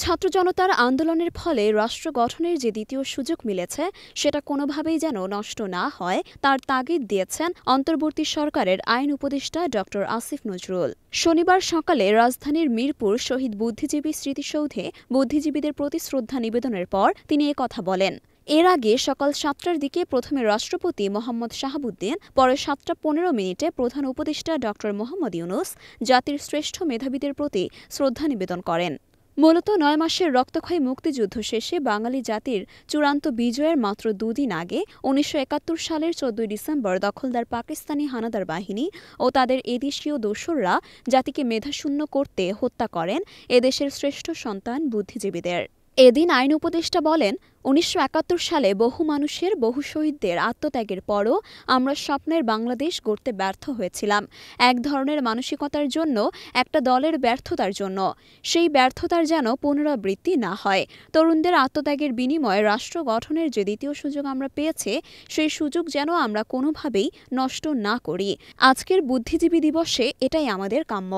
ছাত্র জনতার আন্দোলনের ফলে রাষ্ট্র গঠনের যে দ্বিতীয় সুযোগ মিলেছে সেটা কোনোভাবেই যেন নষ্ট না হয় তার তাগিদ দিয়েছেন অন্তর্বর্তী সরকারের আইন উপদেষ্টা ড আসিফ নজরুল। শনিবার সকালে রাজধানীর মিরপুর শহীদ বুদ্ধিজীবী স্মৃতিসৌধে বুদ্ধিজীবীদের প্রতি শ্রদ্ধা নিবেদনের পর তিনি কথা বলেন। এর আগে সকাল ৭টার দিকে প্রথমে রাষ্ট্রপতি মোহাম্মদ শাহাবুদ্দিন, পরে ৭টা ১৫ প্রধান উপদেষ্টা ড মোহাম্মদ ইউনুস জাতির শ্রেষ্ঠ মেধাবীদের প্রতি শ্রদ্ধা নিবেদন করেন। মূলত ৯ মাসের রক্তক্ষয়ী মুক্তিযুদ্ধ শেষে বাঙালি জাতির চূড়ান্ত বিজয়ের মাত্র দুদিন আগে ১৯৭১ সালের ১৪ ডিসেম্বর দখলদার পাকিস্তানি হানাদার বাহিনী ও তাদের এদেশীয় দোসররা জাতিকে মেধাশূন্য করতে হত্যা করেন এদেশের শ্রেষ্ঠ সন্তান বুদ্ধিজীবীদের। এদিন আইন উপদেষ্টা বলেন, ১৯৭১ সালে বহু মানুষের, বহু শহীদদের আত্মত্যাগের পরও আমরা স্বপ্নের বাংলাদেশ গড়তে ব্যর্থ হয়েছিলাম এক ধরনের মানসিকতার জন্য, একটা দলের ব্যর্থতার জন্য। সেই ব্যর্থতার যেন পুনরাবৃত্তি না হয়। তরুণদের আত্মত্যাগের বিনিময়ে রাষ্ট্র গঠনের যে দ্বিতীয় সুযোগ আমরা পেয়েছি, সেই সুযোগ যেন আমরা কোনোভাবেই নষ্ট না করি। আজকের বুদ্ধিজীবী দিবসে এটাই আমাদের কাম্য।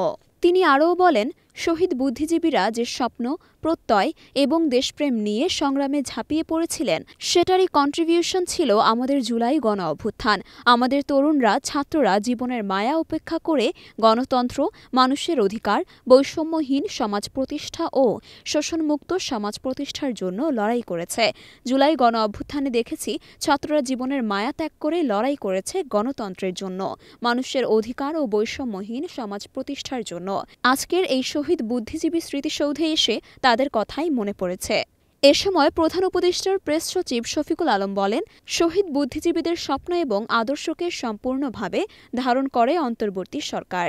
তিনি আরও বলেন, শহীদ বুদ্ধিজীবীরা যে স্বপ্ন, প্রত্যয় এবং দেশপ্রেম নিয়ে সংগ্রামে ঝাঁপিয়ে পড়েছিলেন সেটারই কন্ট্রিবিউশন ছিল আমাদের জুলাই গণ অভ্যুত্থান। আমাদের তরুণরা, ছাত্ররা জীবনের মায়া উপেক্ষা করে গণতন্ত্র, মানুষের অধিকার, বৈষম্যহীন সমাজ প্রতিষ্ঠা ও শোষণমুক্ত সমাজ প্রতিষ্ঠার জন্য লড়াই করেছে। জুলাই গণ অভ্যুত্থানে দেখেছি ছাত্ররা জীবনের মায়া ত্যাগ করে লড়াই করেছে গণতন্ত্রের জন্য, মানুষের অধিকার ও বৈষম্যহীন সমাজ প্রতিষ্ঠার জন্য। আজকের এই শহীদ বুদ্ধিজীবী স্মৃতিসৌধে এসে তাদের কথাই মনে পড়েছে। এ সময় প্রধান উপদেষ্টার প্রেস সচিব শফিকুল আলম বলেন, শহীদ বুদ্ধিজীবীদের স্বপ্ন এবং আদর্শকে সম্পূর্ণভাবে ধারণ করে অন্তর্বর্তী সরকার।